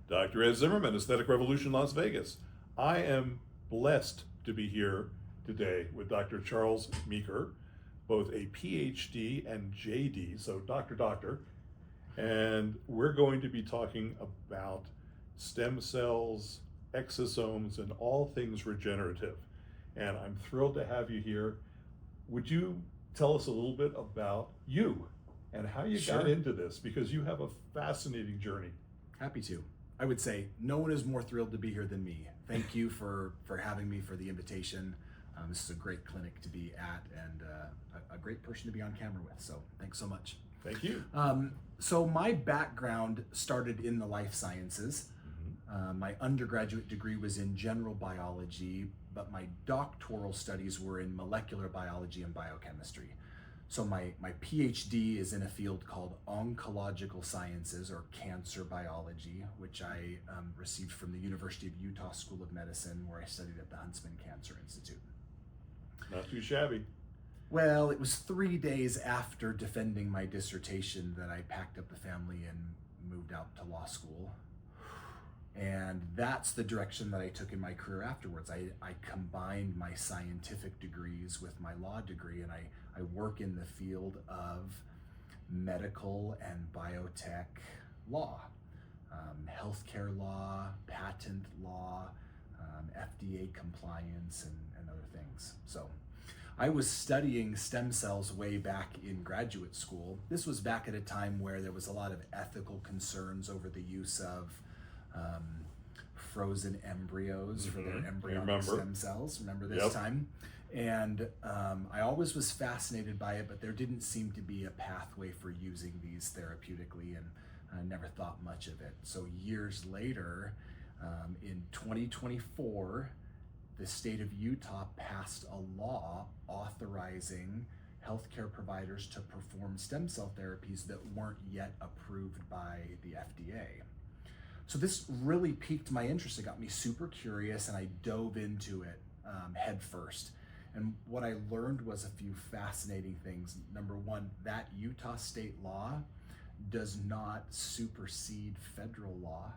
Dr. Ed Zimmerman, Aesthetic Revolution, Las Vegas. I am blessed to be here today with Dr. Charles Meeker, both a PhD and JD, so Doctor, and we're going to be talking about stem cells, exosomes, and all things regenerative. And I'm thrilled to have you here. Would you tell us a little bit about you and how you Sure. got into this? Because you have a fascinating journey. Happy to. I would say no one is more thrilled to be here than me. Thank you for having me, for the invitation. This is a great clinic to be at, and a great person to be on camera with. So thanks so much. Thank you. So my background started in the life sciences. My undergraduate degree was in general biology, but my doctoral studies were in molecular biology and biochemistry. So my PhD is in a field called oncological sciences, or cancer biology, which I received from the University of Utah School of Medicine, where I studied at the Huntsman Cancer Institute. Not too shabby. Well, it was 3 days after defending my dissertation that I packed up the family and moved out to law school. And that's the direction that I took in my career afterwards. I combined my scientific degrees with my law degree, and I work in the field of medical and biotech law, healthcare law, patent law, FDA compliance, and other things. So I was studying stem cells way back in graduate school. This was back at a time where there was a lot of ethical concerns over the use of frozen embryos for their embryonic stem cells. Remember this time? And I always was fascinated by it, but there didn't seem to be a pathway for using these therapeutically, and I never thought much of it. So years later, in 2024, the state of Utah passed a law authorizing healthcare providers to perform stem cell therapies that weren't yet approved by the FDA. So this really piqued my interest. It got me super curious, and I dove into it head first. And what I learned was a few fascinating things. Number one, that Utah state law does not supersede federal law.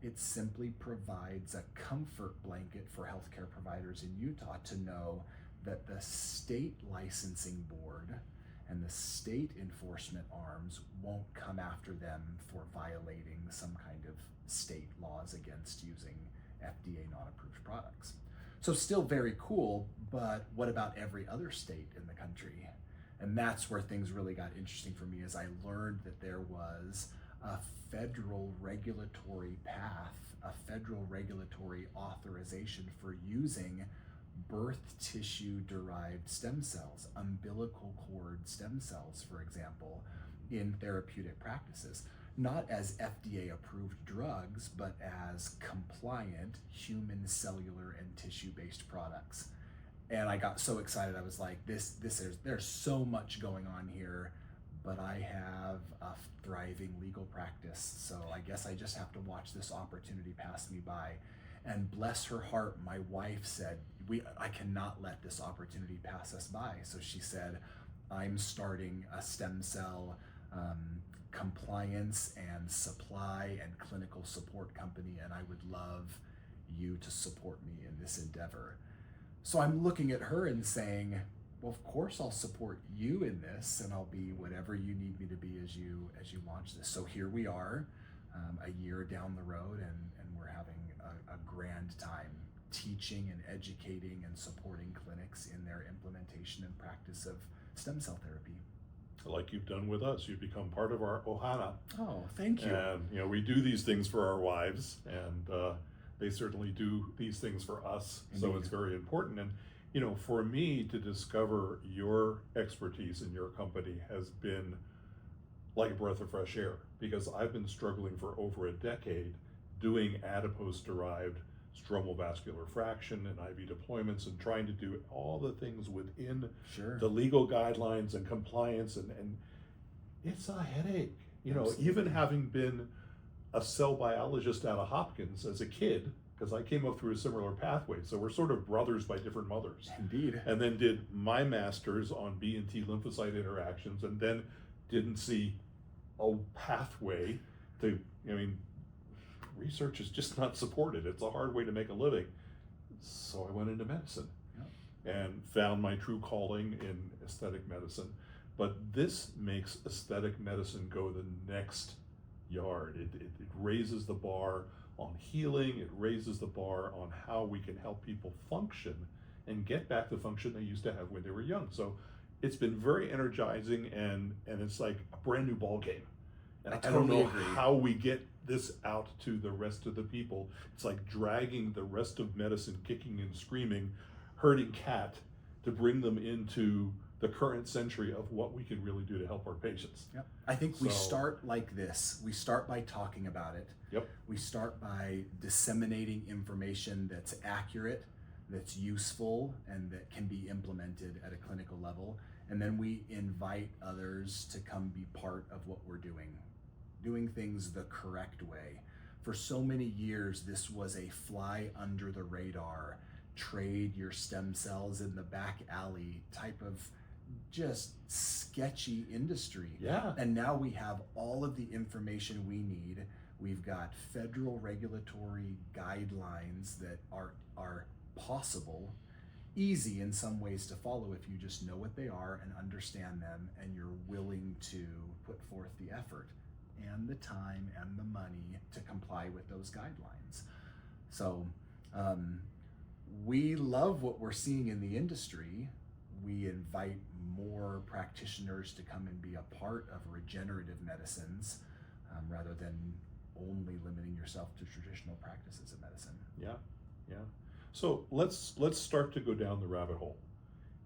It simply provides a comfort blanket for healthcare providers in Utah to know that the state licensing board and the state enforcement arms won't come after them for violating some kind of state laws against using FDA non-approved products. So still very cool, but what about every other state in the country? And that's where things really got interesting for me, as I learned that there was a federal regulatory path, a federal regulatory authorization for using birth tissue derived stem cells, umbilical cord stem cells, for example, in therapeutic practices, not as FDA approved drugs, but as compliant human cellular and tissue based products. And I got so excited. I was like, there's so much going on here, but I have a thriving legal practice. So I guess I just have to watch this opportunity pass me by. And bless her heart, my wife said, I cannot let this opportunity pass us by. So she said, I'm starting a stem cell compliance and supply and clinical support company, and I would love you to support me in this endeavor. So I'm looking at her and saying, well, of course I'll support you in this, and I'll be whatever you need me to be as you launch this. So here we are, a year down the road, and we're having a grand time teaching and educating and supporting clinics in their implementation and practice of stem cell therapy. Like you've done with us. You've become part of our Ohana. Oh, thank you. And we do these things for our wives, and they certainly do these things for us. Indeed. So it's very important. And for me to discover your expertise in your company has been like a breath of fresh air, because I've been struggling for over a decade doing adipose-derived stromal vascular fraction and IV deployments, and trying to do all the things within the legal guidelines and compliance, and it's a headache. Absolutely. Even having been a cell biologist out of Hopkins as a kid, because I came up through a similar pathway, so we're sort of brothers by different mothers. Indeed. And then did my master's on B and T lymphocyte interactions, and then didn't see a pathway to, research is just not supported. It's a hard way to make a living. So I went into medicine and found my true calling in aesthetic medicine. But this makes aesthetic medicine go the next yard. It raises the bar on healing. It raises the bar on how we can help people function and get back the function they used to have when they were young. So it's been very energizing, and it's like a brand new ball game. And I don't know how we get this out to the rest of the people. It's like dragging the rest of medicine, kicking and screaming, herding cat, to bring them into the current century of what we can really do to help our patients. Yep. I think we start like this. We start by talking about it. Yep. We start by disseminating information that's accurate, that's useful, and that can be implemented at a clinical level. And then we invite others to come be part of what we're doing things the correct way. For so many years, this was a fly under the radar, trade your stem cells in the back alley type of just sketchy industry. Yeah. And now we have all of the information we need. We've got federal regulatory guidelines that are possible, easy in some ways to follow if you just know what they are and understand them, and you're willing to put forth the effort and the time and the money to comply with those guidelines. So we love what we're seeing in the industry. We invite more practitioners to come and be a part of regenerative medicines, rather than only limiting yourself to traditional practices of medicine. Yeah. So let's start to go down the rabbit hole,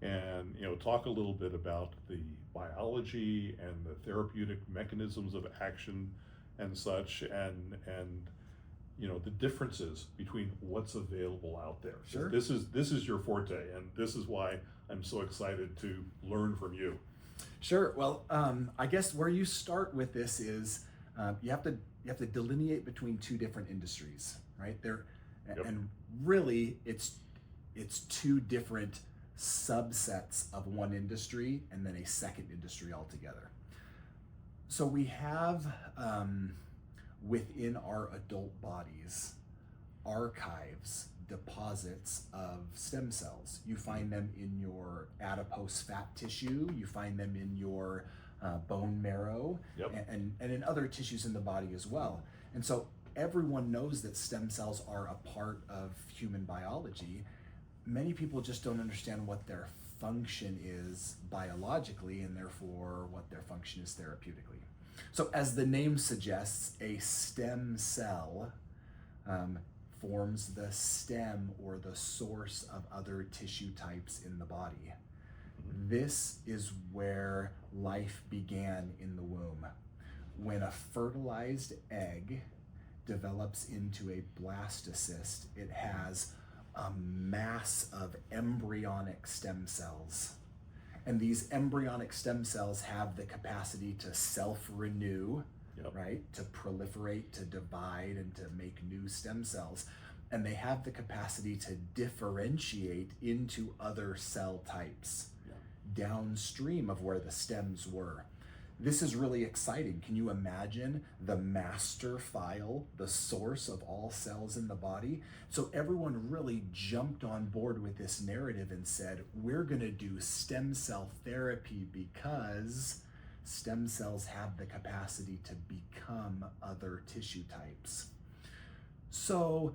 and talk a little bit about the biology and the therapeutic mechanisms of action and such, and the differences between what's available out there. Sure. This is your forte, and this is why I'm so excited to learn from you. Sure. Well, I guess where you start with this is you have to delineate between two different industries, right? And really it's two different subsets of one industry and then a second industry altogether. So we have within our adult bodies archives, deposits of stem cells. You find them in your adipose fat tissue, you find them in your bone marrow, and in other tissues in the body as well. And so everyone knows that stem cells are a part of human biology. Many people just don't understand what their function is biologically, and therefore what their function is therapeutically. So as the name suggests, a stem cell forms the stem or the source of other tissue types in the body. This is where life began in the womb. When a fertilized egg develops into a blastocyst, it has a mass of embryonic stem cells. And these embryonic stem cells have the capacity to self-renew, right? To proliferate, to divide, and to make new stem cells. And they have the capacity to differentiate into other cell types downstream of where the stems were. This is really exciting. Can you imagine the master file, the source of all cells in the body? So everyone really jumped on board with this narrative and said, we're going to do stem cell therapy because stem cells have the capacity to become other tissue types. So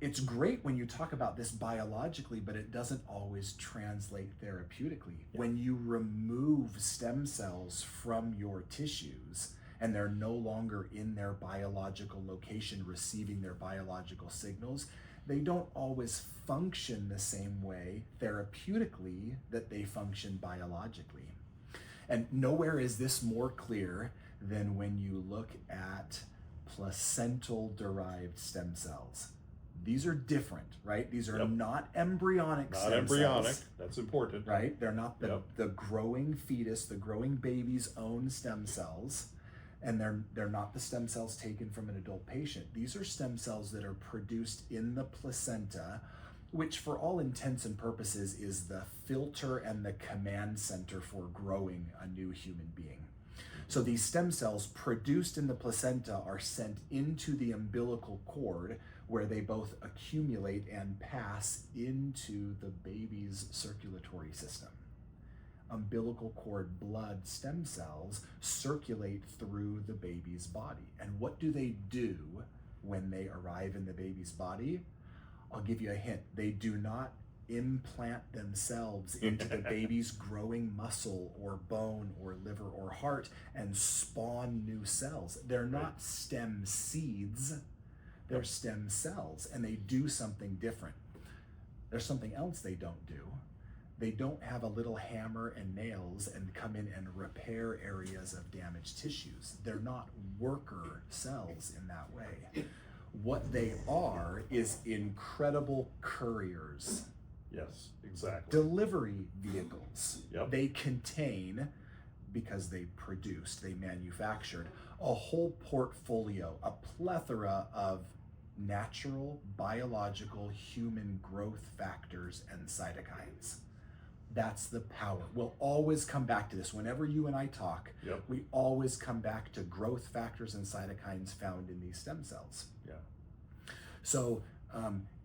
it's great when you talk about this biologically, but it doesn't always translate therapeutically. When you remove stem cells from your tissues and they're no longer in their biological location receiving their biological signals, they don't always function the same way therapeutically that they function biologically. And nowhere is this more clear than when you look at placental-derived stem cells. These are different, right? These are not embryonic stem cells. That's important. Right? They're not the growing fetus, the growing baby's own stem cells, and they're not the stem cells taken from an adult patient. These are stem cells that are produced in the placenta, which for all intents and purposes is the filter and the command center for growing a new human being. So these stem cells produced in the placenta are sent into the umbilical cord, where they both accumulate and pass into the baby's circulatory system. Umbilical cord blood stem cells circulate through the baby's body. And what do they do when they arrive in the baby's body? I'll give you a hint. They do not implant themselves into the baby's growing muscle or bone or liver or heart and spawn new cells. They're not stem seeds, they're stem cells, and they do something different. There's something else they don't do. They don't have a little hammer and nails and come in and repair areas of damaged tissues. They're not worker cells in that way. What they are is incredible couriers. Yes, exactly. Delivery vehicles. Yep. They contain, because they produced, they manufactured a whole portfolio, a plethora of natural, biological, human growth factors and cytokines. That's the power. We'll always come back to this. Whenever you and I talk, we always come back to growth factors and cytokines found in these stem cells. Yeah. So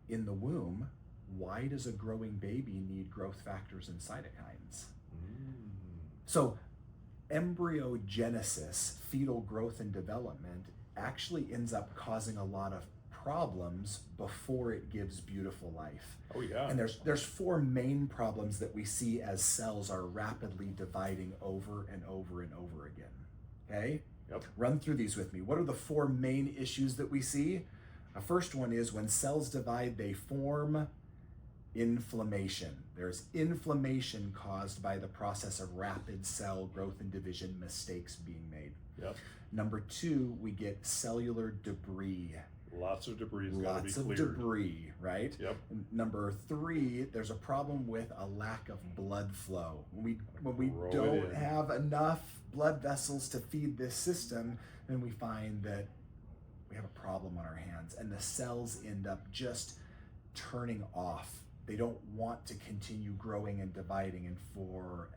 in the womb, why does a growing baby need growth factors and cytokines? So embryogenesis, fetal growth and development, actually ends up causing a lot of problems before it gives beautiful life. Oh yeah. And there's four main problems that we see as cells are rapidly dividing over and over and over again. Okay? Yep. Run through these with me. What are the four main issues that we see? The first one is when cells divide, they form inflammation. There's inflammation caused by the process of rapid cell growth and division, mistakes being made. Yep. Number two, we get cellular debris. Lots of debris. Lots of debris, right? Yep. Number three, there's a problem with a lack of blood flow. When we don't have enough blood vessels to feed this system, then we find that we have a problem on our hands, and the cells end up just turning off. They don't want to continue growing and dividing, and for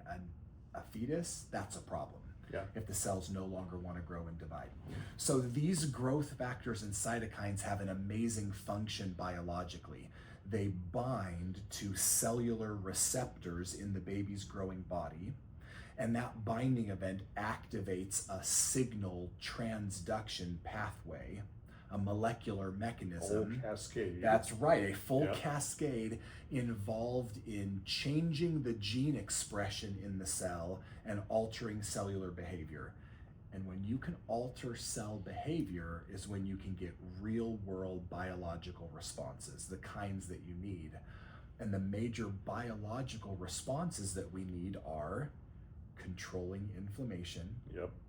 a fetus, that's a problem. Yeah. If the cells no longer want to grow and divide. So these growth factors and cytokines have an amazing function biologically. They bind to cellular receptors in the baby's growing body, and that binding event activates a signal transduction pathway, a molecular mechanism. Full cascade. That's right, a full cascade involved in changing the gene expression in the cell and altering cellular behavior. And when you can alter cell behavior is when you can get real world biological responses, the kinds that you need. And the major biological responses that we need are controlling inflammation,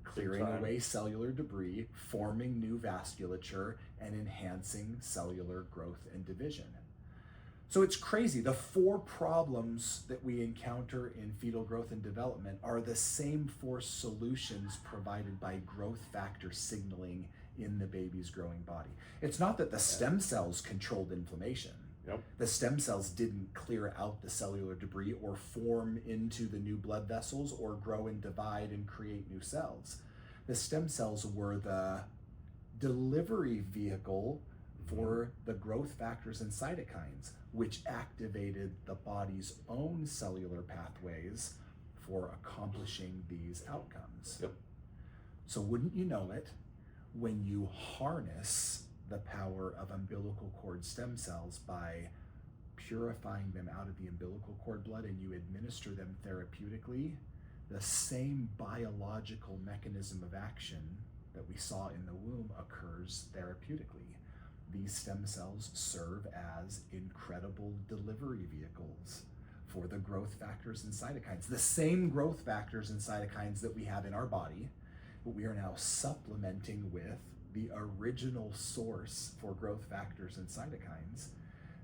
clearing away cellular debris, forming new vasculature, and enhancing cellular growth and division. So it's crazy. The four problems that we encounter in fetal growth and development are the same four solutions provided by growth factor signaling in the baby's growing body. It's not that the stem cells controlled inflammation. The stem cells didn't clear out the cellular debris or form into the new blood vessels or grow and divide and create new cells. The stem cells were the delivery vehicle for the growth factors and cytokines, which activated the body's own cellular pathways for accomplishing these outcomes. So wouldn't you know it, when you harness the power of umbilical cord stem cells by purifying them out of the umbilical cord blood and you administer them therapeutically, the same biological mechanism of action that we saw in the womb occurs therapeutically. These stem cells serve as incredible delivery vehicles for the growth factors and cytokines. The same growth factors and cytokines that we have in our body, but we are now supplementing with the original source for growth factors and cytokines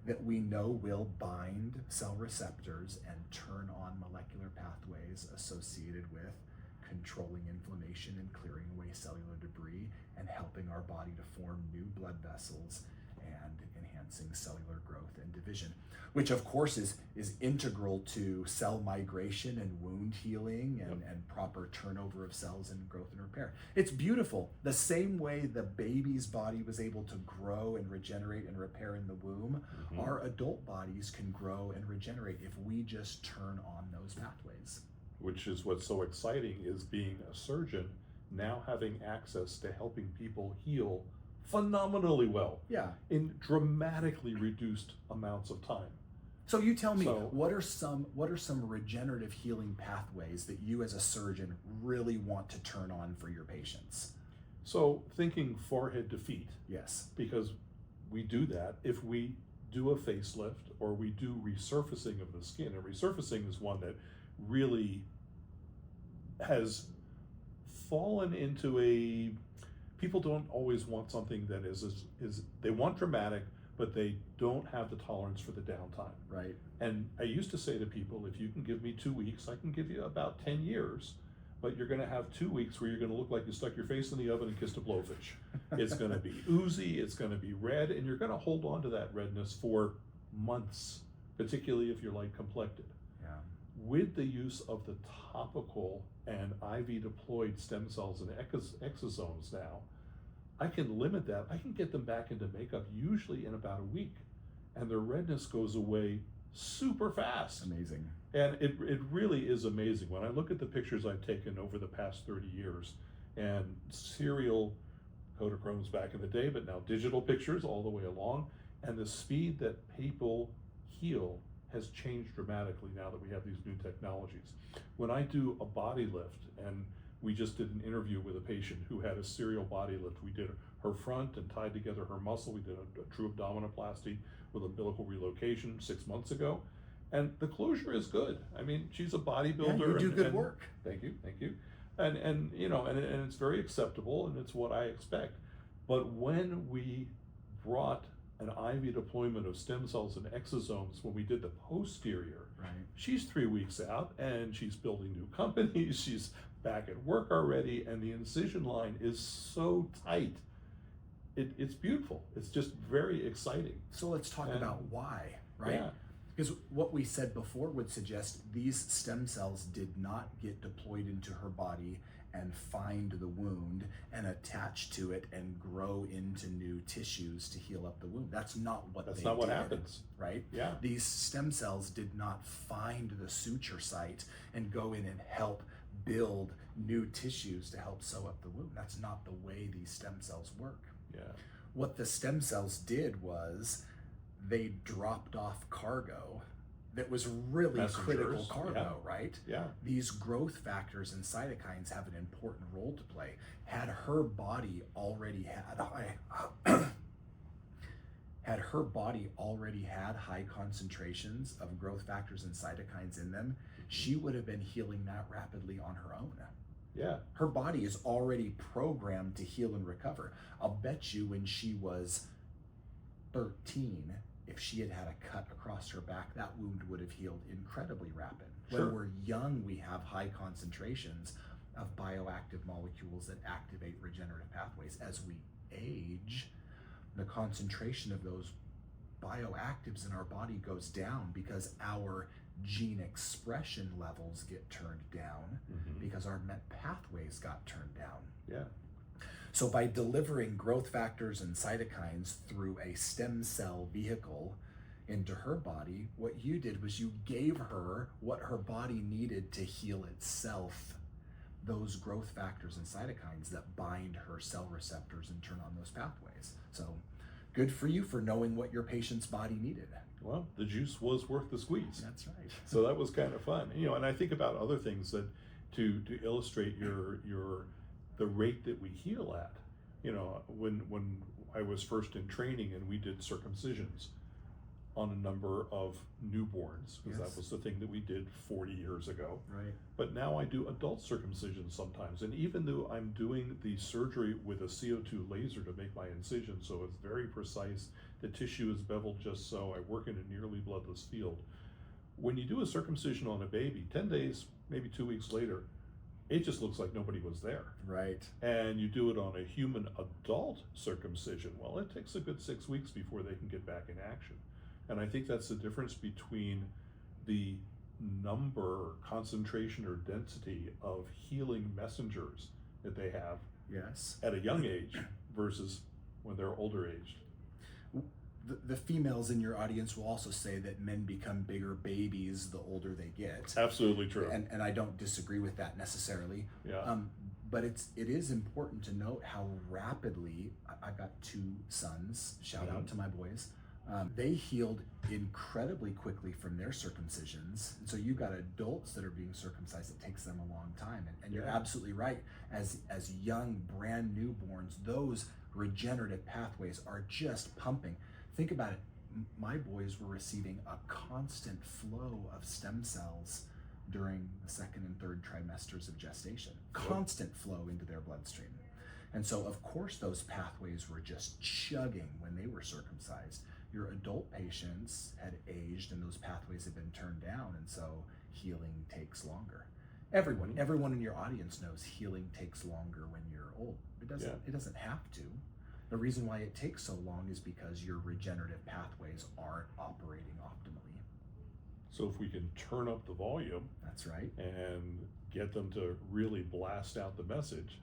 that we know will bind cell receptors and turn on molecular pathways associated with controlling inflammation and clearing away cellular debris and helping our body to form new blood vessels and enhance enhancing cellular growth and division, which of course is integral to cell migration and wound healing and proper turnover of cells and growth and repair. It's beautiful. The same way the baby's body was able to grow and regenerate and repair in the womb, our adult bodies can grow and regenerate if we just turn on those pathways. Which is what's so exciting, is being a surgeon, now having access to helping people heal phenomenally well. Yeah. In dramatically reduced amounts of time. So you tell me, what are some regenerative healing pathways that you as a surgeon really want to turn on for your patients? So thinking forehead to feet. Yes. Because we do that if we do a facelift or we do resurfacing of the skin. And resurfacing is one that really has fallen into people don't always want something that is they want dramatic, but they don't have the tolerance for the downtime. Right. And I used to say to people, if you can give me 2 weeks, I can give you about 10 years, but you're going to have 2 weeks where you're going to look like you stuck your face in the oven and kissed a blowfish. It's going to be oozy, it's going to be red, and you're going to hold on to that redness for months, particularly if you're light complected. Yeah. With the use of the topical and IV deployed stem cells and exosomes now, I can limit that. I can get them back into makeup usually in about a week, and their redness goes away super fast. Amazing. And it really is amazing. When I look at the pictures I've taken over the past 30 years, and serial Kodachromes back in the day, but now digital pictures all the way along, and the speed that people heal has changed dramatically now that we have these new technologies. When I do a body lift, and we just did an interview with a patient who had a serial body lift. We did her front and tied together her muscle. We did a true abdominoplasty with umbilical relocation 6 months ago. And the closure is good. I mean, she's a bodybuilder. Yeah, you do good work. Thank you. And you know, and it's very acceptable, and it's what I expect. But when we brought an IV deployment of stem cells and exosomes, when we did the posterior, right, she's 3 weeks out and she's building new companies. She's back at work already, and the incision line is so tight. It's beautiful. It's just very exciting. So let's talk about why, right? Yeah. Because what we said before would suggest these stem cells did not get deployed into her body and find the wound and attach to it and grow into new tissues to heal up the wound. That's not what happens. Right? Yeah. These stem cells did not find the suture site and go in and help build new tissues to help sew up the wound. That's not the way these stem cells work. Yeah. What the stem cells did was they dropped off cargo that was really critical cargo, right? Yeah. These growth factors and cytokines have an important role to play. Had her body already had high concentrations of growth factors and cytokines in them, she would have been healing that rapidly on her own. Yeah. Her body is already programmed to heal and recover. I'll bet you when she was 13, if she had had a cut across her back, that wound would have healed incredibly rapid. Sure. When we're young, we have high concentrations of bioactive molecules that activate regenerative pathways. As we age, the concentration of those bioactives in our body goes down because our gene expression levels get turned down because our MET pathways got turned down. Yeah. So by delivering growth factors and cytokines through a stem cell vehicle into her body, what you did was you gave her what her body needed to heal itself, those growth factors and cytokines that bind her cell receptors and turn on those pathways. So good for you for knowing what your patient's body needed. Well, the juice was worth the squeeze. That's right. So that was kind of fun. You know, and I think about other things that to illustrate the rate that we heal at. You know, when I was first in training and we did circumcisions on a number of newborns, because that was the thing that we did 40 years ago. Right. But now I do adult circumcisions sometimes. And even though I'm doing the surgery with a CO2 laser to make my incision, so it's very precise, the tissue is beveled just so, I work in a nearly bloodless field. When you do a circumcision on a baby, 10 days, maybe 2 weeks later, it just looks like nobody was there. Right. And you do it on a human adult circumcision, well, it takes a good 6 weeks before they can get back in action. And I think that's the difference between the number, concentration, or density of healing messengers that they have Yes. at a young age versus when they're older aged. The females in your audience will also say that men become bigger babies the older they get. Absolutely true. And I don't disagree with that necessarily. Yeah. But it is important to note how rapidly, I've got 2 sons, shout out to my boys, they healed incredibly quickly from their circumcisions. And so you've got adults that are being circumcised, it takes them a long time. And you're absolutely right. As young, brand newborns, those regenerative pathways are just pumping. Think about it. My boys were receiving a constant flow of stem cells during the 2nd and 3rd trimesters of gestation. Constant flow into their bloodstream. And so, of course, those pathways were just chugging when they were circumcised. Your adult patients had aged and those pathways had been turned down, and so healing takes longer. Everyone in your audience knows healing takes longer when you're old. It doesn't have to. The reason why it takes so long is because your regenerative pathways aren't operating optimally. So if we can turn up the volume, that's right, and get them to really blast out the message,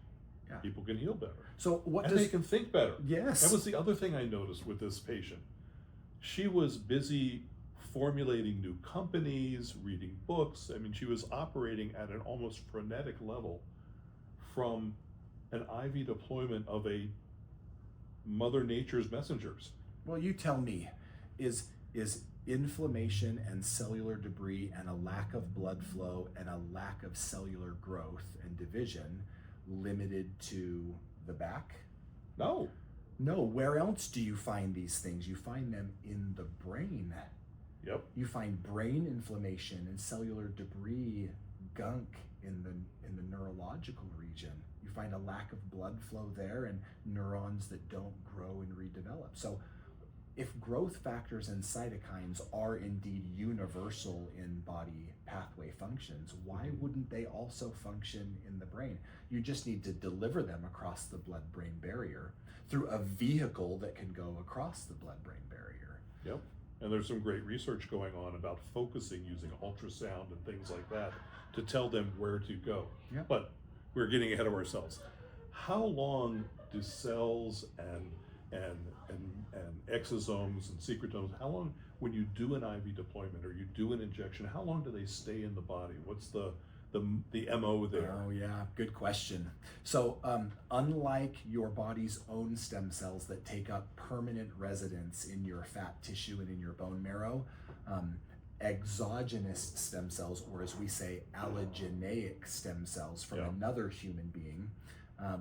people can heal better. So they can think better. Yes. That was the other thing I noticed with this patient. She was busy formulating new companies, reading books. I mean, she was operating at an almost frenetic level from an IV deployment of a Mother Nature's messengers. Well, you tell me, is inflammation and cellular debris and a lack of blood flow and a lack of cellular growth and division limited to the back? No. Where else do you find these things? You find them in the brain. Yep. You find brain inflammation and cellular debris, gunk in the neurological region. You find a lack of blood flow there and neurons that don't grow and redevelop. So if growth factors and cytokines are indeed universal in body pathway functions, why wouldn't they also function in the brain? You just need to deliver them across the blood-brain barrier through a vehicle that can go across the blood-brain barrier. Yep. And there's some great research going on about focusing using ultrasound and things like that to tell them where to go. Yep. But we're getting ahead of ourselves. How long do cells and exosomes and secretomes, how long, when you do an IV deployment or you do an injection, how long do they stay in the body? What's the MO there? Oh yeah, good question. So unlike your body's own stem cells that take up permanent residence in your fat tissue and in your bone marrow, exogenous stem cells, or as we say, allogeneic stem cells from another human being,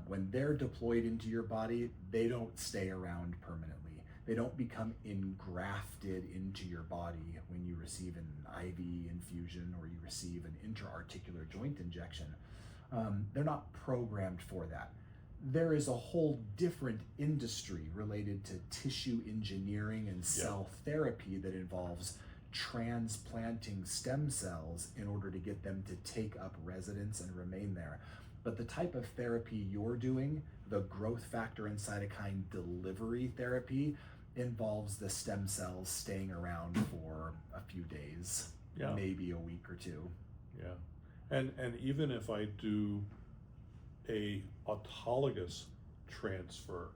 when they're deployed into your body, they don't stay around permanently. They don't become engrafted into your body when you receive an IV infusion or you receive an intra-articular joint injection. They're not programmed for that. There is a whole different industry related to tissue engineering and cell therapy that involves transplanting stem cells in order to get them to take up residence and remain there. But the type of therapy you're doing, the growth factor and cytokine delivery therapy, involves the stem cells staying around for a few days, maybe a week or 2. Yeah. And even if I do a autologous transfer,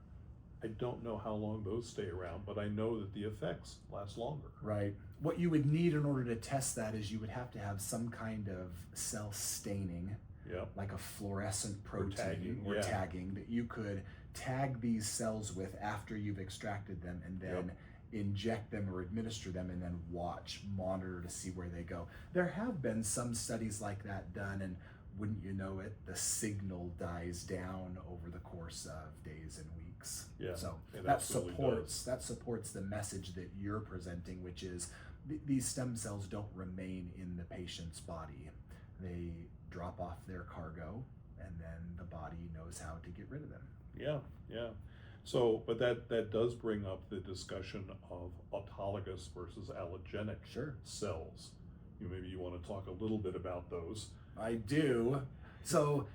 I don't know how long those stay around, but I know that the effects last longer. Right. What you would need in order to test that is you would have to have some kind of cell staining, like a fluorescent protein or tagging that you could tag these cells with after you've extracted them and then inject them or administer them and then monitor to see where they go. There have been some studies like that done, and wouldn't you know it, the signal dies down over the course of days and weeks. Yeah, so it that supports the message that you're presenting, which is these stem cells don't remain in the patient's body. They drop off their cargo, and then the body knows how to get rid of them. Yeah. So, but that does bring up the discussion of autologous versus allogenic cells. Maybe you want to talk a little bit about those. I do. So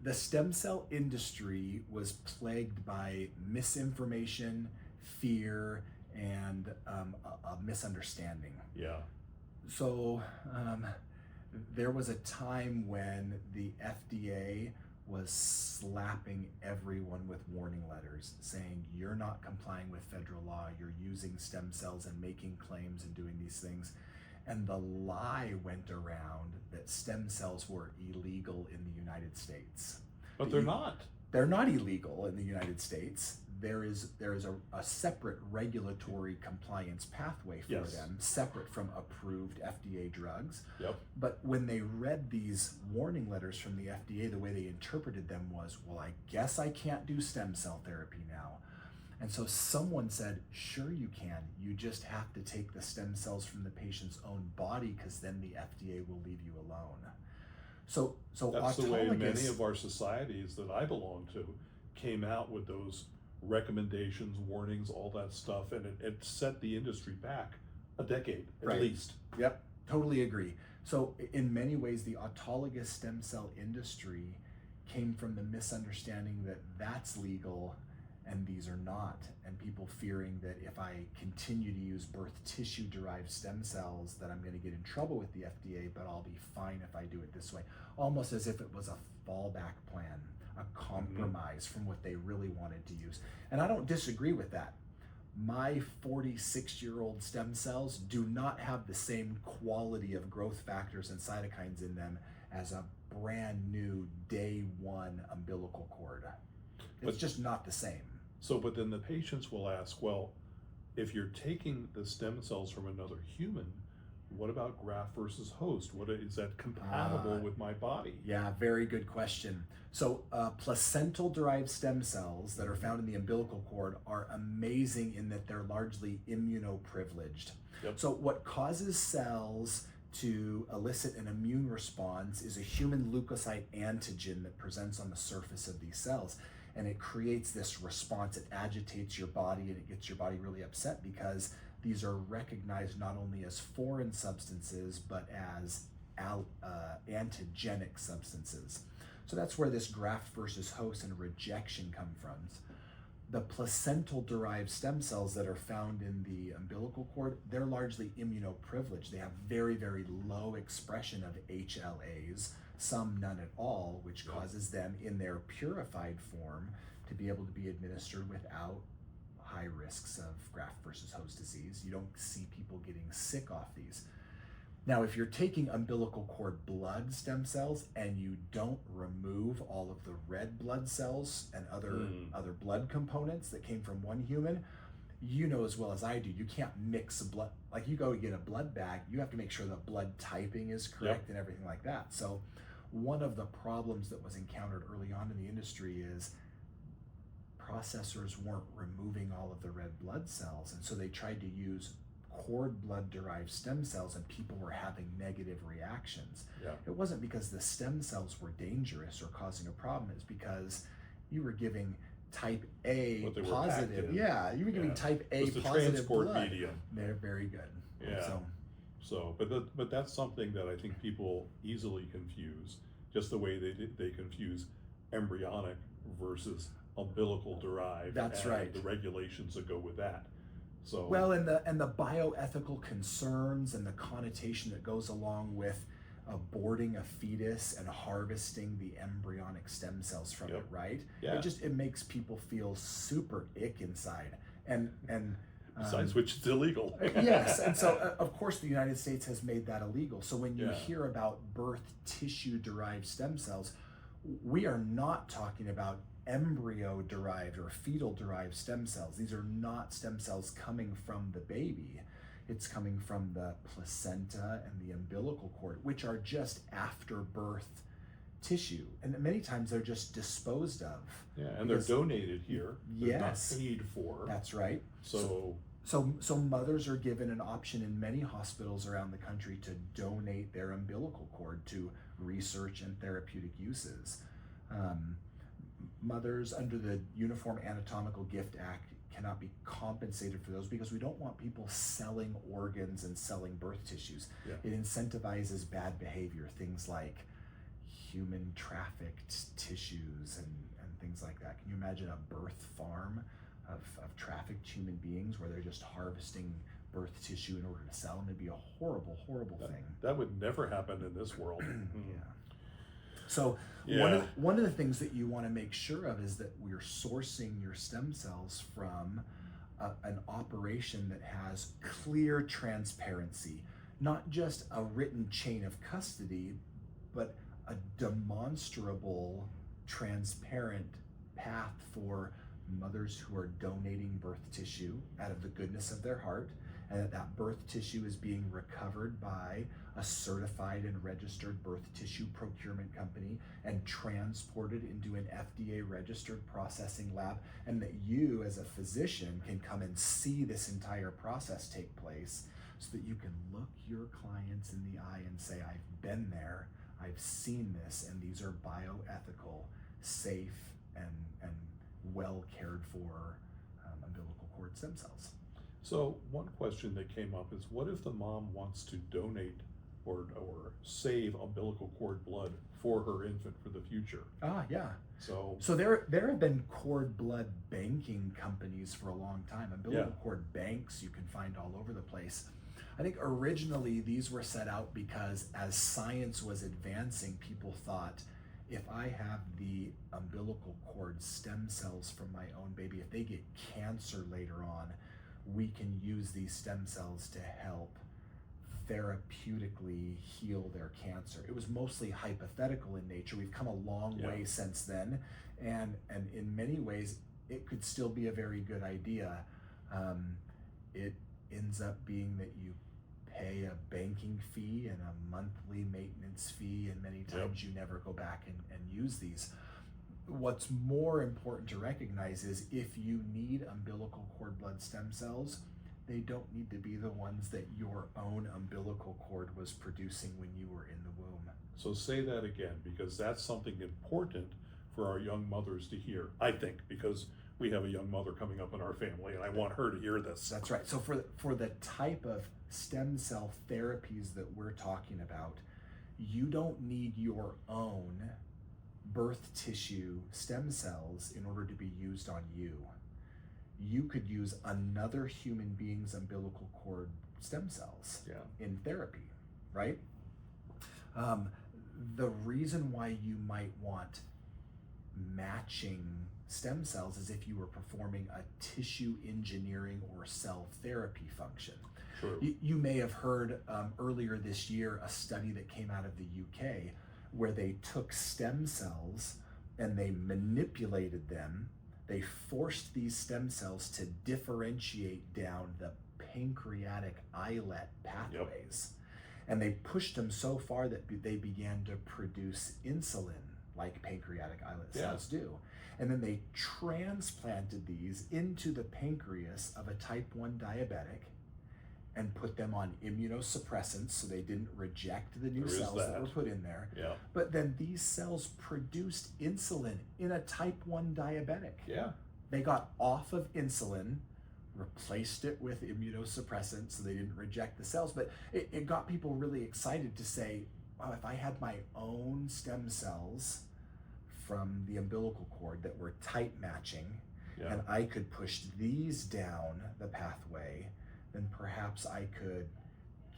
the stem cell industry was plagued by misinformation, fear, and a misunderstanding. Yeah. So there was a time when the FDA was slapping everyone with warning letters saying, you're not complying with federal law, you're using stem cells and making claims and doing these things. And the lie went around that stem cells were illegal in the United States. But they're not. They're not illegal in the United States. There is a separate regulatory compliance pathway for them, separate from approved FDA drugs. Yep. But when they read these warning letters from the FDA, the way they interpreted them was, well, I guess I can't do stem cell therapy now. And so someone said, sure you can. You just have to take the stem cells from the patient's own body, because then the FDA will leave you alone. So that's the way many of our societies that I belong to came out with those recommendations, warnings, all that stuff, and it set the industry back a decade at least. Yep, totally agree. So in many ways, the autologous stem cell industry came from the misunderstanding that that's legal and these are not, and people fearing that if I continue to use birth tissue derived stem cells that I'm going to get in trouble with the FDA, but I'll be fine if I do it this way, almost as if it was a fallback plan, a compromise from what they really wanted to use. And I don't disagree with that. My 46-year-old stem cells do not have the same quality of growth factors and cytokines in them as a brand new day one umbilical cord. It's just not the same. So, but then the patients will ask, well, if you're taking the stem cells from another human, what about graft versus host? What is that compatible with my body? Yeah, very good question. So placental-derived stem cells that are found in the umbilical cord are amazing in that they're largely immunoprivileged. Yep. So what causes cells to elicit an immune response is a human leukocyte antigen that presents on the surface of these cells. And it creates this response. It agitates your body and it gets your body really upset because these are recognized not only as foreign substances, but as antigenic substances. So that's where this graft versus host and rejection come from. The placental-derived stem cells that are found in the umbilical cord, they're largely immunoprivileged. They have very, very low expression of HLAs, some none at all, which causes them in their purified form to be able to be administered without high risks of graft versus host disease. You don't see people getting sick off these. Now, if you're taking umbilical cord blood stem cells and you don't remove all of the red blood cells and other blood components that came from one human, you know as well as I do, you can't mix a blood. Like you go get a blood bag, you have to make sure the blood typing is correct and everything like that. So one of the problems that was encountered early on in the industry is processors weren't removing all of the red blood cells, and so they tried to use cord blood derived stem cells, and people were having negative reactions. It wasn't because the stem cells were dangerous or causing a problem. It's because you were giving type A positive. You were giving type A positive transport blood. Medium. They're very good. But that's something that I think people easily confuse, just the way they confuse embryonic versus umbilical derived. That's right. The regulations that go with that. So well, and the bioethical concerns and the connotation that goes along with aborting a fetus and harvesting the embryonic stem cells from it, right? It makes people feel super ick inside. And besides which it's illegal. Yes, and so of course the United States has made that illegal. So when you hear about birth tissue derived stem cells, we are not talking about embryo derived or fetal derived stem cells. These are not stem cells coming from the baby. It's coming from the placenta and the umbilical cord, which are just after birth tissue, and many times they're just disposed of. And they're donated here. They're not paid for. That's right. So mothers are given an option in many hospitals around the country to donate their umbilical cord to research and therapeutic uses. Mothers under the Uniform Anatomical Gift Act cannot be compensated for those because we don't want people selling organs and selling birth tissues. It incentivizes bad behavior, things like human trafficked tissues and things like that. Can you imagine a birth farm of trafficked human beings where they're just harvesting birth tissue in order to sell them? It'd be a horrible thing. That would never happen in this world. Yeah. So one of the things that you want to make sure of is that we're sourcing your stem cells from an operation that has clear transparency, not just a written chain of custody, but a demonstrable, transparent path for mothers who are donating birth tissue out of the goodness of their heart, and that birth tissue is being recovered by a certified and registered birth tissue procurement company and transported into an FDA registered processing lab, and that you as a physician can come and see this entire process take place so that you can look your clients in the eye and say, I've been there, I've seen this, and these are bioethical, safe, and well cared for umbilical cord stem cells. So one question that came up is, what if the mom wants to donate or save umbilical cord blood for her infant for the future? Yeah. So there have been cord blood banking companies for a long time. Umbilical cord banks you can find all over the place. I think originally these were set out because as science was advancing, people thought, if I have the umbilical cord stem cells from my own baby, if they get cancer later on, we can use these stem cells to help therapeutically heal their cancer. It was mostly hypothetical in nature. We've come a long way since then, and in many ways it could still be a very good idea. It ends up being that you pay a banking fee and a monthly maintenance fee, and many times you never go back and use these. What's more important to recognize is if you need umbilical cord blood stem cells, they don't need to be the ones that your own umbilical cord was producing when you were in the womb. So say that again, because that's something important for our young mothers to hear, I think, because we have a young mother coming up in our family and I want her to hear this. That's right. So for the type of stem cell therapies that we're talking about, you don't need your own birth tissue stem cells in order to be used on you. You could use another human being's umbilical cord stem cells in therapy, right? The reason why you might want matching stem cells is if you were performing a tissue engineering or cell therapy function. True. You may have heard earlier this year a study that came out of the UK where they took stem cells and they manipulated them. They forced these stem cells to differentiate down the pancreatic islet pathways. And they pushed them so far that they began to produce insulin like pancreatic islet cells do. And then they transplanted these into the pancreas of a type 1 diabetic and put them on immunosuppressants so they didn't reject the new cells that were put in there. Yeah. But then these cells produced insulin in a type 1 diabetic. Yeah. They got off of insulin, replaced it with immunosuppressants so they didn't reject the cells. But it got people really excited to say, wow, if I had my own stem cells from the umbilical cord that were type matching, and I could push these down the pathway, then perhaps I could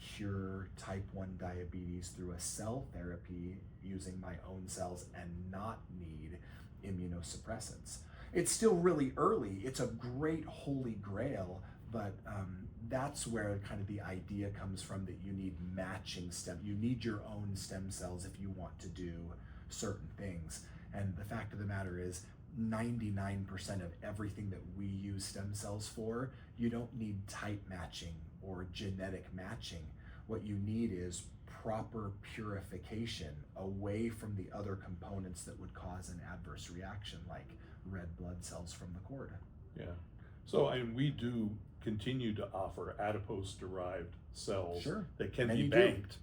cure type 1 diabetes through a cell therapy using my own cells and not need immunosuppressants. It's still really early. It's a great holy grail, but that's where kind of the idea comes from, that you need matching you need your own stem cells if you want to do certain things. And the fact of the matter is 99% of everything that we use stem cells for, you don't need type matching or genetic matching. What you need is proper purification away from the other components that would cause an adverse reaction, like red blood cells from the cord. Yeah. So, and we do continue to offer adipose-derived cells that can be banked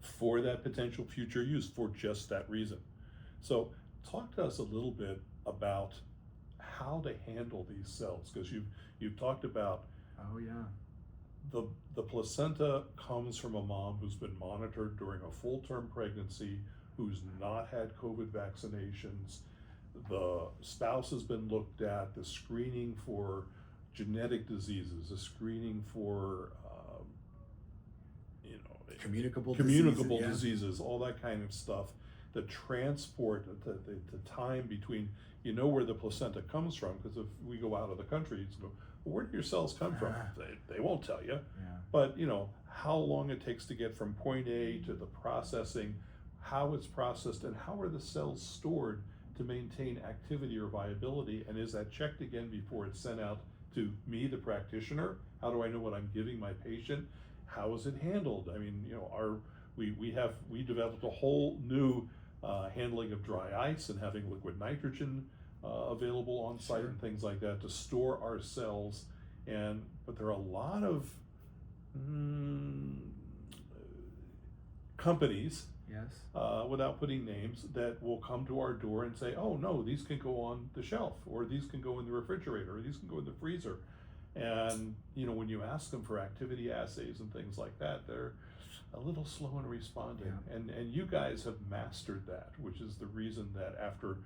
for that potential future use for just that reason. So talk to us a little bit about how to handle these cells, because you've talked about the placenta comes from a mom who's been monitored during a full-term pregnancy who's not had COVID vaccinations. The spouse has been looked at, the screening for genetic diseases, the screening for, communicable diseases, all that kind of stuff. The transport, the time between, where the placenta comes from, because if we go out of the country, it's go, well, where do your cells come from? They won't tell you. Yeah. But, how long it takes to get from point A to the processing, how it's processed, and how are the cells stored to maintain activity or viability, and is that checked again before it's sent out to me, the practitioner? How do I know what I'm giving my patient? How is it handled? I mean, we developed a whole new handling of dry ice and having liquid nitrogen available on site. Sure. And things like that to store our cells. But there are a lot of companies, yes, without putting names, that will come to our door and say, oh no, these can go on the shelf, or these can go in the refrigerator, or these can go in the freezer. And when you ask them for activity assays and things like that, they're a little slow in responding. Yeah. And you guys have mastered that, which is the reason that after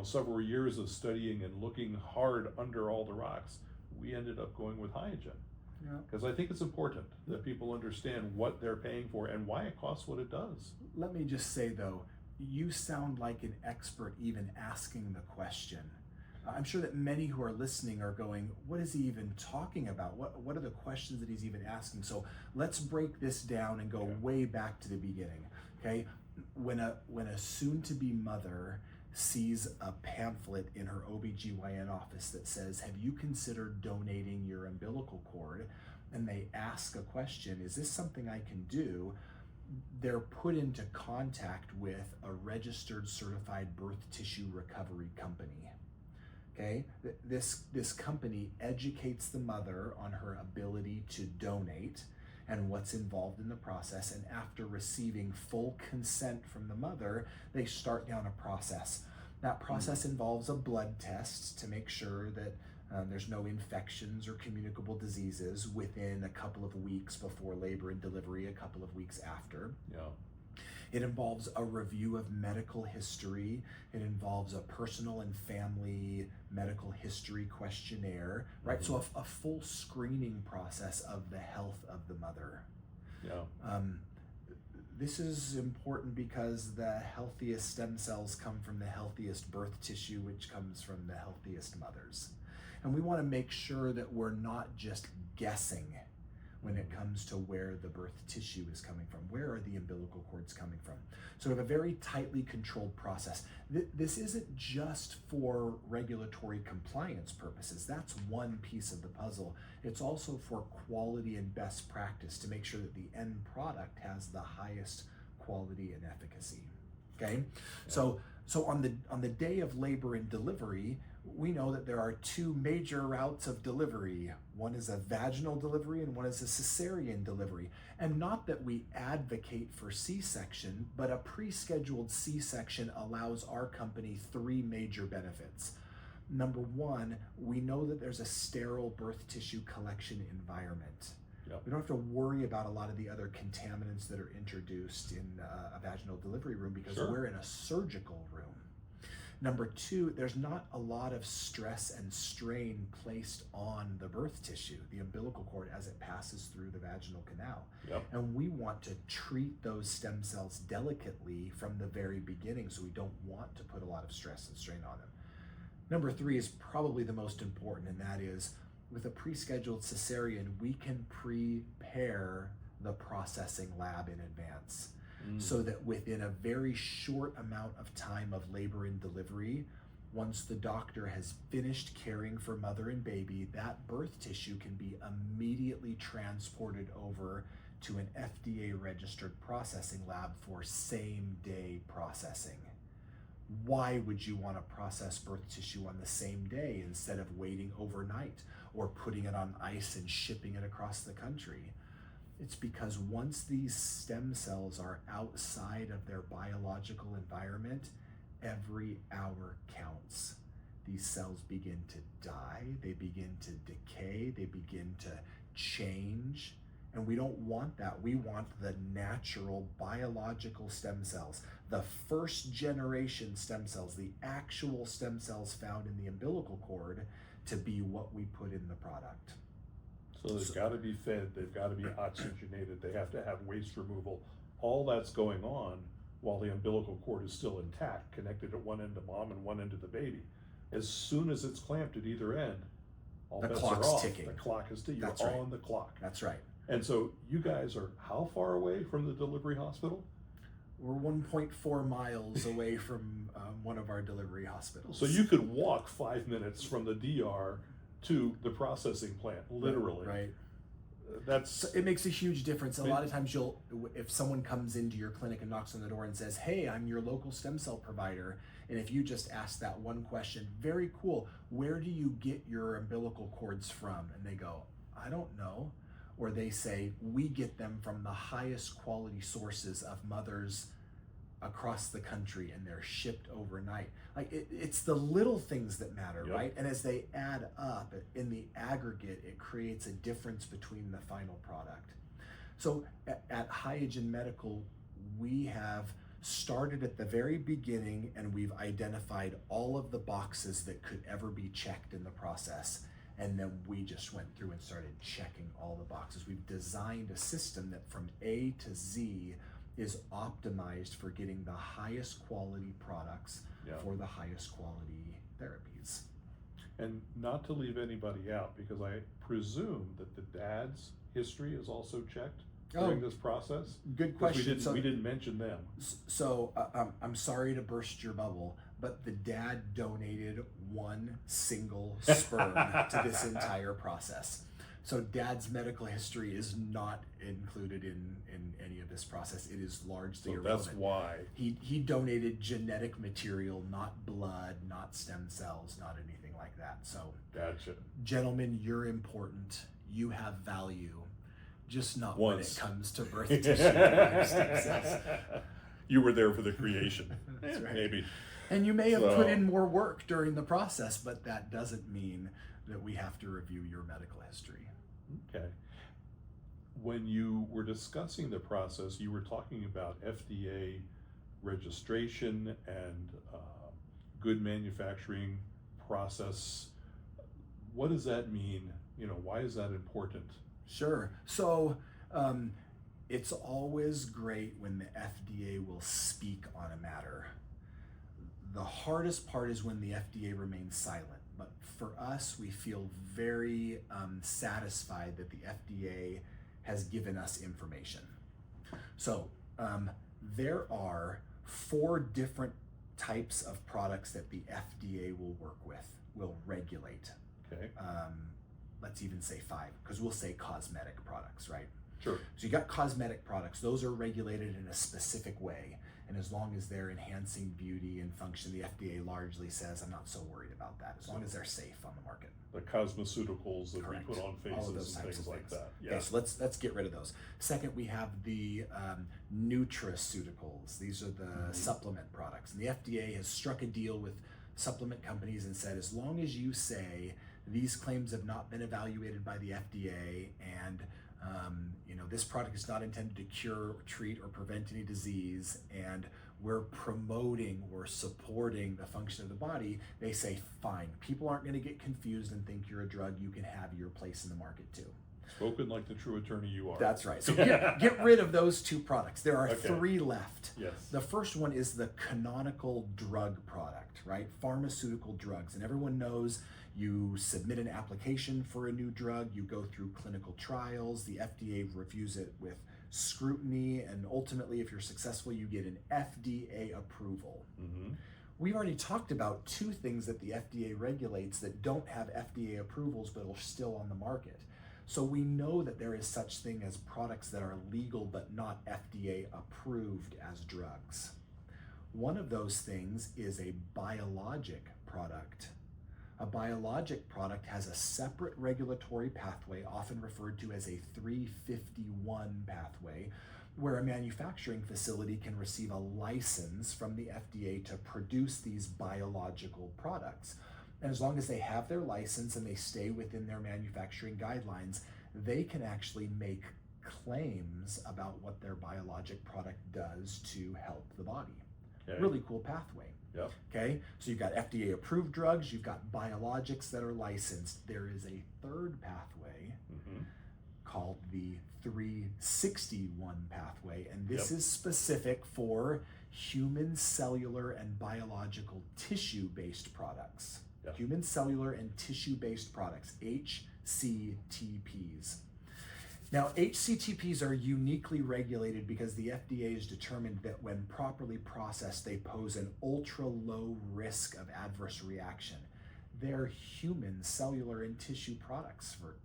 several years of studying and looking hard under all the rocks, we ended up going with Hyogen. Yeah. Because I think it's important that people understand what they're paying for and why it costs what it does. Let me just say though, you sound like an expert even asking the question. I'm sure that many who are listening are going, what is he even talking about? What are the questions that he's even asking? So let's break this down and go way back to the beginning. Okay, when a soon-to-be mother sees a pamphlet in her OBGYN office that says, have you considered donating your umbilical cord? And they ask a question, is this something I can do? They're put into contact with a registered certified birth tissue recovery company. Okay, this company educates the mother on her ability to donate and what's involved in the process. And after receiving full consent from the mother, they start down a process. That process involves a blood test to make sure that there's no infections or communicable diseases within a couple of weeks before labor and delivery, a couple of weeks after. Yeah. It involves a review of medical history. It involves a personal and family medical history questionnaire, right? Mm-hmm. So a full screening process of the health of the mother. Yeah. This is important because the healthiest stem cells come from the healthiest birth tissue, which comes from the healthiest mothers. And we want to make sure that we're not just guessing when it comes to where the birth tissue is coming from. Where are the umbilical cords coming from? So we have a very tightly controlled process. This isn't just for regulatory compliance purposes. That's one piece of the puzzle. It's also for quality and best practice to make sure that the end product has the highest quality and efficacy. Okay? Yeah. So on the day of labor and delivery, we know that there are two major routes of delivery. One is a vaginal delivery and one is a cesarean delivery. And not that we advocate for C-section, but a pre-scheduled C-section allows our company three major benefits. Number one, we know that there's a sterile birth tissue collection environment. Yep. We don't have to worry about a lot of the other contaminants that are introduced in a vaginal delivery room because Sure. We're in a surgical room. Number two, there's not a lot of stress and strain placed on the birth tissue, the umbilical cord, as it passes through the vaginal canal. Yep. And we want to treat those stem cells delicately from the very beginning, so we don't want to put a lot of stress and strain on them. Number three is probably the most important, and that is, with a pre-scheduled cesarean, we can prepare the processing lab in advance. So that within a very short amount of time of labor and delivery, once the doctor has finished caring for mother and baby, that birth tissue can be immediately transported over to an FDA registered processing lab for same day processing. Why would you want to process birth tissue on the same day instead of waiting overnight or putting it on ice and shipping it across the country? It's because once these stem cells are outside of their biological environment, every hour counts. These cells begin to die, they begin to decay, they begin to change, And we don't want that. We want the natural biological stem cells, the first generation stem cells, the actual stem cells found in the umbilical cord, to be what we put in the product. So they've got to be fed, they've got to be oxygenated, they have to have waste removal. All that's going on while the umbilical cord is still intact, connected at one end to mom and one end to the baby. As soon as it's clamped at either end, all bets are off. Ticking. The clock is ticking. You're That's right. on the clock. That's right. And so you guys are how far away from the delivery hospital? We're 1.4 miles away from one of our delivery hospitals. So you could walk 5 minutes from the DR to the processing plant, literally. Right. So it makes a huge difference. A lot of times if someone comes into your clinic and knocks on the door and says, hey, I'm your local stem cell provider, and if you just ask that one question, very cool, where do you get your umbilical cords from? And they go, I don't know. Or they say, we get them from the highest quality sources of mothers across the country, and they're shipped overnight. Like it's the little things that matter, Yep. right? And as they add up in the aggregate, it creates a difference between the final product. So at Hyogen Medical, we have started at the very beginning, and we've identified all of the boxes that could ever be checked in the process. And then we just went through and started checking all the boxes. We've designed a system that from A to Z is optimized for getting the highest quality products for the highest quality therapies. And not to leave anybody out, because I presume that the dad's history is also checked during this process. Good question. We didn't mention them. So I'm sorry to burst your bubble, but the dad donated one single sperm to this entire process. So dad's medical history is not included in any of this process. It is largely irrelevant. That's why. He donated genetic material, not blood, not stem cells, not anything like that. So gotcha. Gentlemen, you're important. You have value. Just not Once. when it comes to birth tissue and stem cells. You were there for the creation. That's right. Maybe. And you may have put in more work during the process, but that doesn't mean that we have to review your medical history. Okay. When you were discussing the process, you were talking about FDA registration and good manufacturing process. What does that mean? Why is that important? Sure. So it's always great when the FDA will speak on a matter. The hardest part is when the FDA remains silent. But for us, we feel very satisfied that the FDA has given us information. So there are 4 different types of products that the FDA will work with, will regulate. Okay. Let's even say 5, because we'll say cosmetic products, right? Sure. So you got cosmetic products, those are regulated in a specific way. And as long as they're enhancing beauty and function, the FDA largely says, I'm not so worried about that, as long as they're safe on the market. The cosmeceuticals that Correct. we put on All of faces those and types things of like things. that. Yeah. Okay, so let's get rid of those. Second, we have the nutraceuticals. These are the supplement products. And the FDA has struck a deal with supplement companies and said, as long as you say these claims have not been evaluated by the FDA, and this product is not intended to cure, treat, or prevent any disease, and we're promoting or supporting the function of the body, they say, fine. People aren't going to get confused and think you're a drug. You can have your place in the market too. Spoken like the true attorney you are. That's right. So get rid of those 2 products. There are 3 left. Yes. The first one is the canonical drug product, right? Pharmaceutical drugs. And everyone knows you submit an application for a new drug, you go through clinical trials, the FDA reviews it with scrutiny, and ultimately, if you're successful, you get an FDA approval. Mm-hmm. We've already talked about 2 things that the FDA regulates that don't have FDA approvals but are still on the market. So we know that there is such thing as products that are legal but not FDA approved as drugs. One of those things is a biologic product. A biologic product has a separate regulatory pathway, often referred to as a 351 pathway, where a manufacturing facility can receive a license from the FDA to produce these biological products. And as long as they have their license and they stay within their manufacturing guidelines, they can actually make claims about what their biologic product does to help the body. Okay. Really cool pathway. Yep. Okay, so you've got FDA approved drugs, you've got biologics that are licensed. There is a third pathway called the 361 pathway, and this is specific for human cellular and biological tissue-based products. Human cellular and tissue-based products, HCTPs. Now, HCTPs are uniquely regulated because the FDA has determined that when properly processed, they pose an ultra-low risk of adverse reaction. They're human cellular and tissue products, for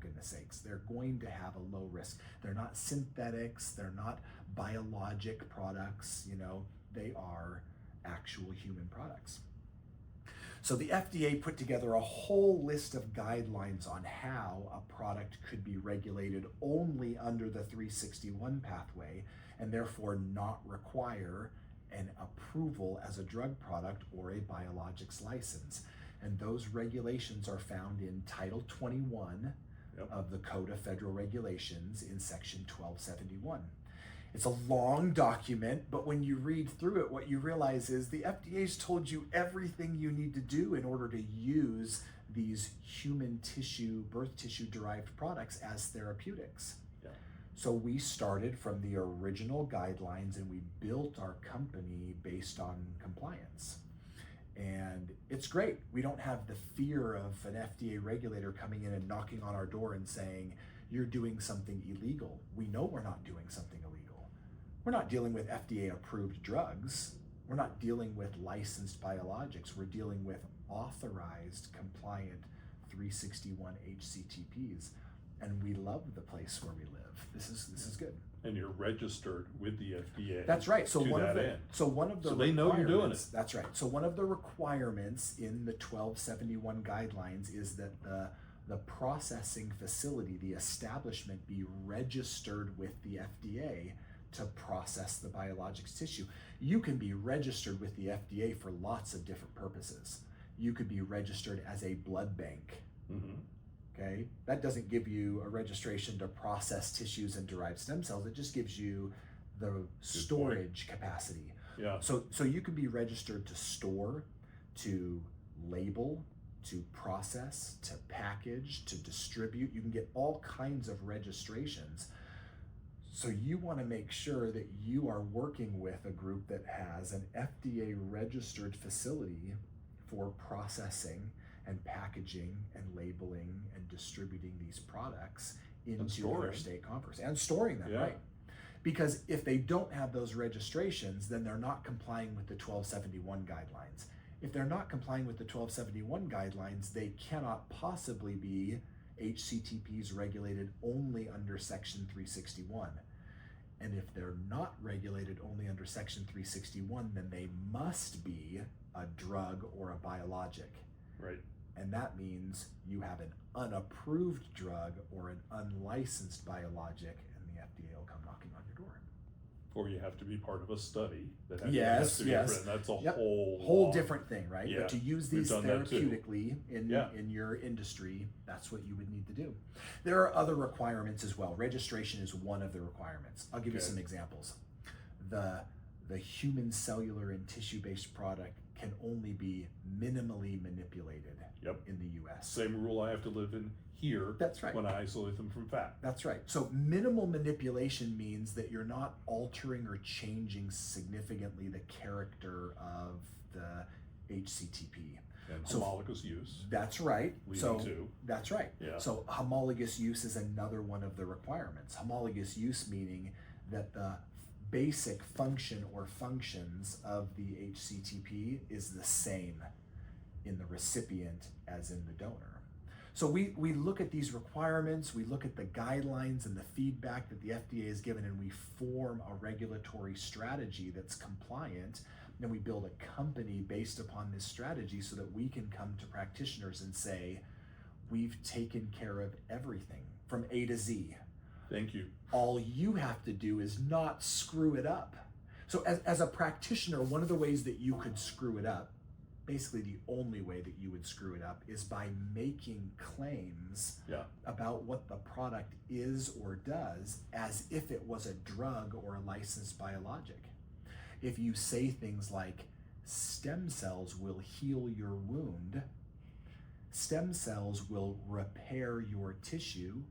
goodness sakes. They're going to have a low risk. They're not synthetics, they're not biologic products, they are actual human products. So the FDA put together a whole list of guidelines on how a product could be regulated only under the 361 pathway and therefore not require an approval as a drug product or a biologics license. And those regulations are found in Title 21 of the Code of Federal Regulations in Section 1271. It's a long document, but when you read through it, what you realize is the FDA's told you everything you need to do in order to use these human tissue, birth tissue derived products as therapeutics. So we started from the original guidelines and we built our company based on compliance. And it's great. We don't have the fear of an FDA regulator coming in and knocking on our door and saying, you're doing something illegal. We know we're not doing something illegal. We're not dealing with FDA approved drugs. We're not dealing with licensed biologics. We're dealing with authorized, compliant 361 HCTPs. And we love the place where we live. This is good. And you're registered with the FDA. That's right. So one of the they know you're doing it. That's right. So one of the requirements in the 1271 guidelines is that the processing facility, the establishment, be registered with the FDA to process the biologics tissue. You can be registered with the FDA for lots of different purposes. You could be registered as a blood bank. Okay, that doesn't give you a registration to process tissues and derive stem cells. It just gives you the storage capacity. So you could be registered to store, to label, to process, to package, to distribute. You can get all kinds of registrations. So you want to make sure that you are working with a group that has an FDA registered facility for processing and packaging and labeling and distributing these products into their state coffers and storing them, right? Because if they don't have those registrations, then they're not complying with the 1271 guidelines. If they're not complying with the 1271 guidelines, they cannot possibly be HCTPs regulated only under Section 361. And if they're not regulated only under Section 361, then they must be a drug or a biologic. Right. And that means you have an unapproved drug or an unlicensed biologic, and the FDA will come knocking on your door. Or you have to be part of a study that has to be written. That's a whole different thing, right? Yeah. But to use these therapeutically in your industry, that's what you would need to do. There are other requirements as well. Registration is one of the requirements. I'll give you some examples. The human cellular and tissue-based product can only be minimally manipulated in the U.S. Same rule I have to live in here. That's right. When I isolate them from fat. That's right. So minimal manipulation means that you're not altering or changing significantly the character of the HCTP. And homologous use. That's right. That's right. Yeah. So homologous use is another one of the requirements. Homologous use meaning that the basic function or functions of the HCTP is the same in the recipient as in the donor. So we look at these requirements, we look at the guidelines and the feedback that the FDA has given, and we form a regulatory strategy that's compliant, and we build a company based upon this strategy so that we can come to practitioners and say, we've taken care of everything from A to Z. Thank you. All you have to do is not screw it up. So as a practitioner, one of the ways that you could screw it up, basically the only way that you would screw it up, is by making claims about what the product is or does as if it was a drug or a licensed biologic. If you say things like, stem cells will heal your wound, stem cells will repair your tissue,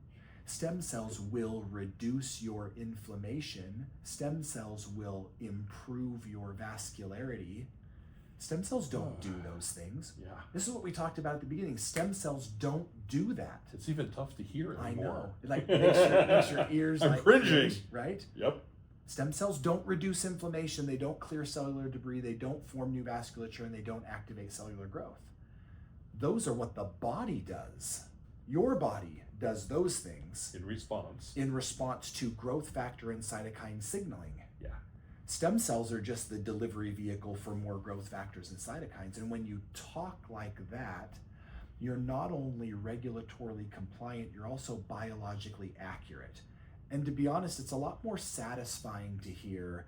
stem cells will reduce your inflammation, stem cells will improve your vascularity. Stem cells don't do those things. Yeah. This is what we talked about at the beginning. Stem cells don't do that. It's even tough to hear anymore. I know. It like makes your ears I'm like cringing. cringe, right? Yep. Stem cells don't reduce inflammation, they don't clear cellular debris, they don't form new vasculature, and they don't activate cellular growth. Those are what the body does. Your body does those things In response to growth factor and cytokine signaling. Yeah. Stem cells are just the delivery vehicle for more growth factors and cytokines. And when you talk like that, you're not only regulatorily compliant, you're also biologically accurate. And to be honest, it's a lot more satisfying to hear,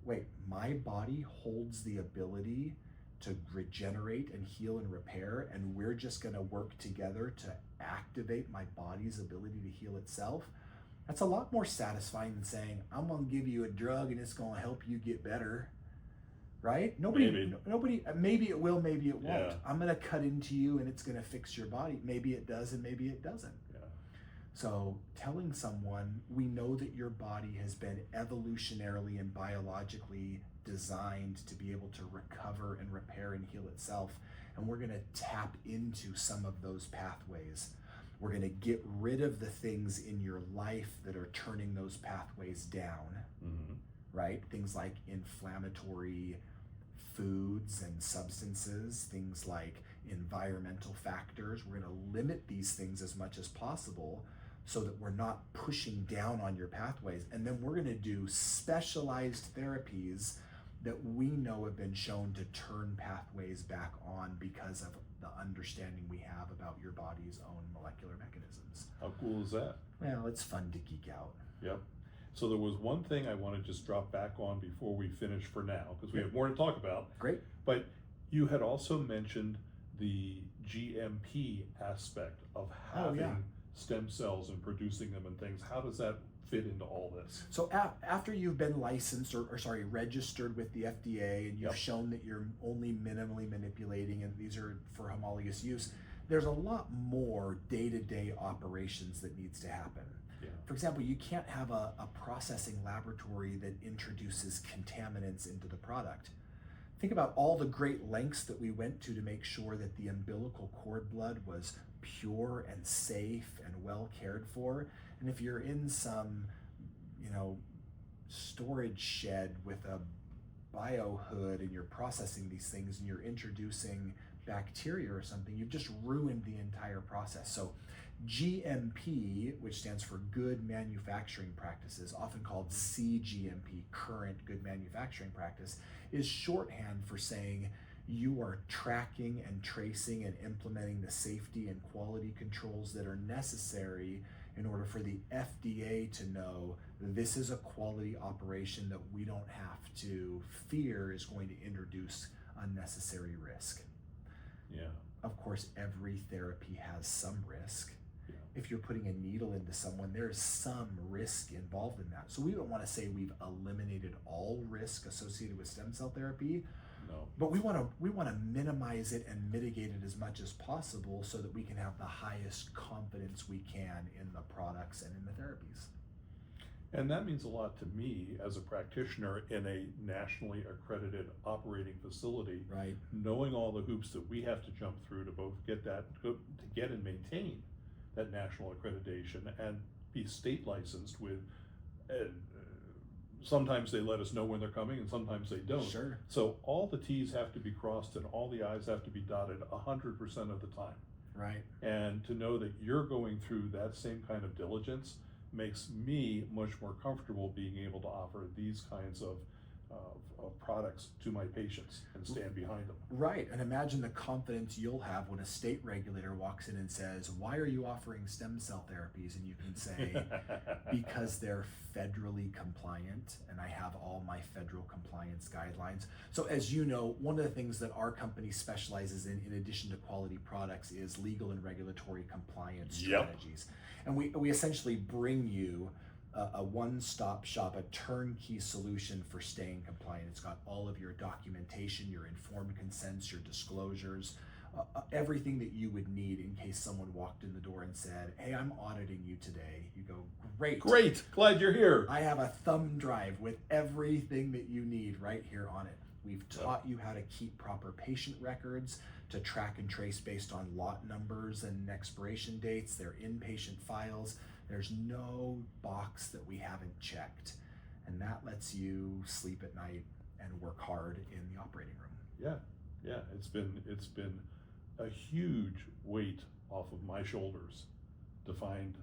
wait, my body holds the ability to regenerate and heal and repair, and we're just gonna work together to activate my body's ability to heal itself. That's a lot more satisfying than saying, I'm gonna give you a drug and it's gonna help you get better, right? Nobody, maybe it will, maybe it won't. Yeah. I'm gonna cut into you and it's gonna fix your body. Maybe it does and maybe it doesn't. Yeah. So telling someone, we know that your body has been evolutionarily and biologically designed to be able to recover and repair and heal itself, and we're gonna tap into some of those pathways. We're gonna get rid of the things in your life that are turning those pathways down, right? Things like inflammatory foods and substances, things like environmental factors. We're gonna limit these things as much as possible so that we're not pushing down on your pathways. And then we're gonna do specialized therapies that we know have been shown to turn pathways back on because of the understanding we have about your body's own molecular mechanisms. How cool is that? Well, it's fun to geek out. Yep. So there was one thing I want to just drop back on before we finish for now, because we have more to talk about. Great. But you had also mentioned the GMP aspect of having stem cells and producing them and things. How does that fit into all this? So after you've been licensed or registered with the FDA and you've shown that you're only minimally manipulating and these are for homologous use, there's a lot more day-to-day operations that needs to happen. Yeah. For example, you can't have a processing laboratory that introduces contaminants into the product. Think about all the great lengths that we went to make sure that the umbilical cord blood was pure and safe and well cared for. And if you're in some, storage shed with a biohood and you're processing these things and you're introducing bacteria or something, you've just ruined the entire process. So GMP, which stands for Good Manufacturing Practices, often called CGMP, Current Good Manufacturing Practice, is shorthand for saying you are tracking and tracing and implementing the safety and quality controls that are necessary in order for the FDA to know this is a quality operation that we don't have to fear is going to introduce unnecessary risk. Yeah. Of course, every therapy has some risk. Yeah. If you're putting a needle into someone, there's some risk involved in that. So we don't want to say we've eliminated all risk associated with stem cell therapy. No. But we want to minimize it and mitigate it as much as possible so that we can have the highest confidence we can in the products and in the therapies. And that means a lot to me as a practitioner in a nationally accredited operating facility. Right. Knowing all the hoops that we have to jump through to both get and maintain that national accreditation and be state licensed with. Sometimes they let us know when they're coming and sometimes they don't. Sure. So all the T's have to be crossed and all the I's have to be dotted 100% of the time. Right. And to know that you're going through that same kind of diligence makes me much more comfortable being able to offer these kinds of products to my patients and stand behind them. Right, and imagine the confidence you'll have when a state regulator walks in and says, why are you offering stem cell therapies? And you can say, because they're federally compliant and I have all my federal compliance guidelines. So as you know, one of the things that our company specializes in addition to quality products, is legal and regulatory compliance strategies. And we essentially bring you a one-stop shop, a turnkey solution for staying compliant. It's got all of your documentation, your informed consents, your disclosures, everything that you would need in case someone walked in the door and said, hey, I'm auditing you today. You go, great. Great, glad you're here. I have a thumb drive with everything that you need right here on it. We've taught you how to keep proper patient records, to track and trace based on lot numbers and expiration dates, their inpatient files. There's no box that we haven't checked. And that lets you sleep at night and work hard in the operating room. Yeah, it's been a huge weight off of my shoulders to find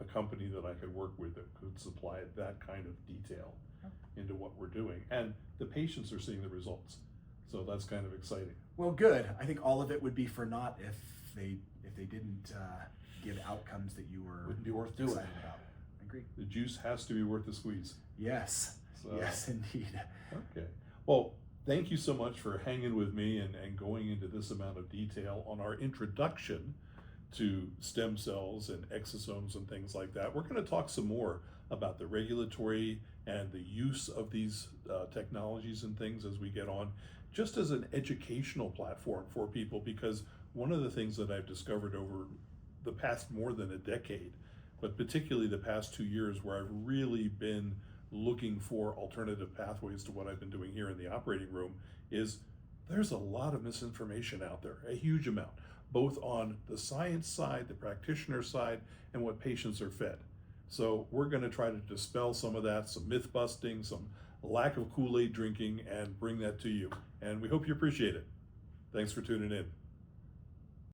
a company that I could work with that could supply that kind of detail into what we're doing. And the patients are seeing the results. So that's kind of exciting. Well, good. I think all of it would be for naught if they didn't give outcomes that you were wouldn't be worth doing. Excited about. I agree. The juice has to be worth the squeeze. Yes. So, yes, indeed. Okay. Well, thank you so much for hanging with me and going into this amount of detail on our introduction to stem cells and exosomes and things like that. We're going to talk some more about the regulatory and the use of these technologies and things as we get on, just as an educational platform for people, because one of the things that I've discovered over the past more than a decade, but particularly the past 2 years, where I've really been looking for alternative pathways to what I've been doing here in the operating room, is there's a lot of misinformation out there, a huge amount, both on the science side, the practitioner side, and what patients are fed. So we're going to try to dispel some of that, some myth busting, some lack of Kool-Aid drinking, and bring that to you. And we hope you appreciate it. Thanks for tuning in.